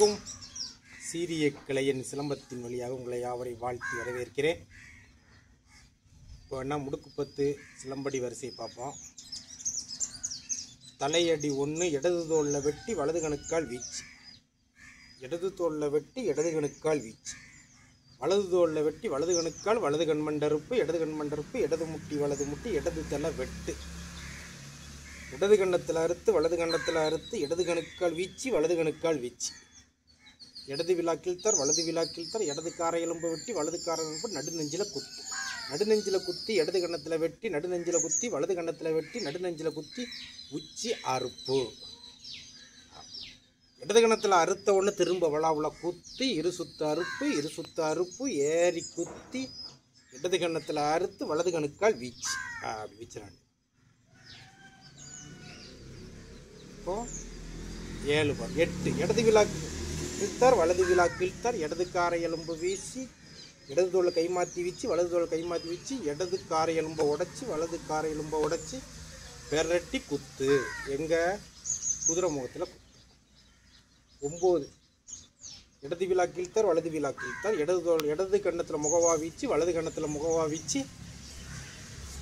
அனைவருக்கும் சீரிய கிளையின் சிலம்பத்தின் வழியாக உங்களை யாவரை வாழ்த்தி வரவேற்கிறேன். இப்போ என்ன முடுக்குப்பத்து சிலம்படி வரிசை பார்ப்போம். தலையடி 1 இடது தோளில் வெட்டி வலது கணுக்கால் வீச்சு, இடது தோளில் வெட்டி இடது கணுக்கால் வீச்சு, வலது தோளில் வெட்டி வலது கணுக்கால் வலது கண்மண்டறுப்பு இடது கண்மண்டறுப்பு இடது முட்டி வலது முட்டி இடது தலை வெட்டு, இடது கண்ணத்தில் அறுத்து வலது கண்ணத்தில் அறுத்து இடது கணுக்கால் வீச்சு வலது கணுக்கால் வீச்சு, இடது விழா கிழ்த்தார் வலது விழா கிழ்த்தார் இடது காரை எலும்பு வெட்டி வலது காரை எலும்பு நடுநெஞ்சில் குத்து, நடுநெஞ்சில் குத்தி இடது கண்ணத்தில் வெட்டி நடுநெஞ்சில் குத்தி வலது கண்ணத்தில் வெட்டி நடுநெஞ்சில் குத்தி உச்சி அறுப்பு. இடது கணத்தில் அறுத்த ஒன்று திரும்ப விழாவுல குத்தி இரு சுத்த அறுப்பு, இரு சுத்த அறுப்பு ஏறி குத்தி இடது கண்ணத்தில் அறுத்து வலது கணுக்கால் வீச்சு அப்படி வீச்சுறாங்க. இப்போ 7 8 இடது விழா கிழ்த்தார் வலது விழா கிழ்த்தார் இடது காரை எலும்பு வீசி இடது தோளை கை மாற்றி வீச்சு வலது தோளை கை மாற்றி வீச்சு இடது காரை எலும்பை உடைச்சி வலது காரை எலும்பை உடைச்சி பெரட்டி குத்து. எங்கள் குதிரை முகத்தில் குத்து. 9 இடது விழா கிழ்த்தார் வலது விழா கிழ்த்தார் இடது கண்ணத்தில் முகவா வீச்சு வலது கண்ணத்தில் முகவா வீச்சு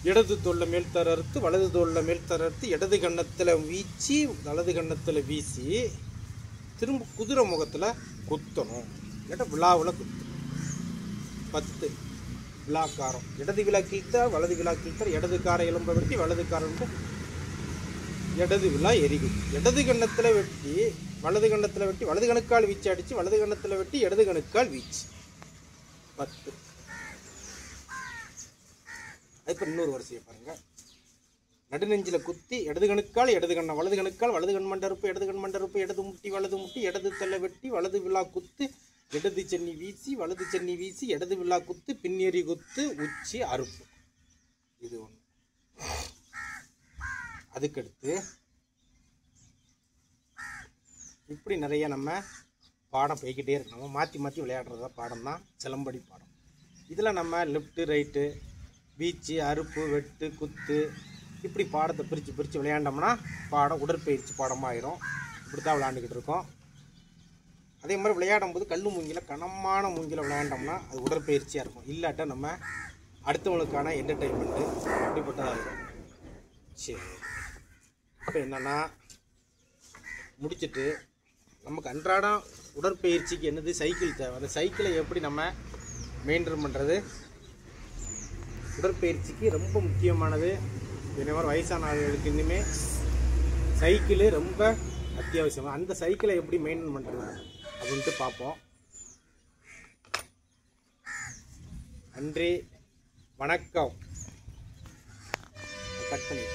இடது தோளில் மேல் தர அறுத்து வலது தோளில் மேல் தர அறுத்து இடது கண்ணத்தில் வீச்சு வலது கண்ணத்தில் வீசி திரும்ப குதிரை முகத்தில் குத்தணும். இல்லாட்டா விழாவில் குத்து. 10 விழாக்காரம் இடது விழா கிழ்த்தார் வலது விழா கிழ்த்தார் இடது காரை எலும்பை வெட்டி வலது காரம் இடது விழா எரிகு, இடது கண்ணத்தில் வெட்டி வலது கண்ணத்தில் வெட்டி வலது கணுக்கால் வீச்சு அடித்து வலது கண்ணத்தில் வெட்டி இடது கணுக்கால் வீச்சு 10. அதுக்கு இன்னொரு வரிசையை பாருங்கள். நடுநெஞ்சில் குத்தி இடது கணுக்கால் இடது கண்ணம் வலது கணுக்கால் வலது கண்மண்டறுப்பு இடது கண்மண்டறுப்பு இடது முட்டி வலது முட்டி இடது தலை வெட்டி வலது விழா குத்து இடது சென்னி வீசி வலது சென்னி வீசி இடது விழா குத்து பின்னேறி குத்து உச்சி அறுப்பு. இது ஒன்று. அதுக்கடுத்து இப்படி நிறைய நம்ம பாடம் போய்கிட்டே இருக்கு. நம்ம மாற்றி மாற்றி விளையாடுறதா பாடம் தான் சிலம்படி பாடம். இதில் நம்ம லெஃப்ட்டு ரைட்டு வீச்சு அறுப்பு வெட்டு குத்து இப்படி பாடத்தை பிரித்து விளையாண்டோம்னா பாடம் உடற்பயிற்சி பாடமாயிரும். இப்படி தான் விளையாண்டுக்கிட்டு இருக்கோம். அதே மாதிரி விளையாடும் போது கல் மூங்கில் கனமான மூங்கில் விளையாண்டோம்னா அது உடற்பயிற்சியாக இருக்கும். இல்லாட்டா நம்ம அடுத்தவங்களுக்கான என்டர்டெயின்மெண்ட்டு அப்படிப்பட்டதாக இருக்கும். சரி, இப்போ என்னென்னா முடிச்சுட்டு நமக்கு அன்றாடம் உடற்பயிற்சிக்கு என்னது சைக்கிள் தேவை. அந்த சைக்கிளை எப்படி நம்ம மெயின்டைன் பண்ணுறது உடற்பயிற்சிக்கு ரொம்ப முக்கியமானது. இதே மாதிரி வயசான ஆளுகளுக்கு இன்னுமே சைக்கிள் ரொம்ப அத்தியாவசியம். அந்த சைக்கிளை எப்படி மெயின்டைன் பண்ணுறது அப்படின்ட்டு பார்ப்போம். நன்றி, வணக்கம். கட் பண்ணி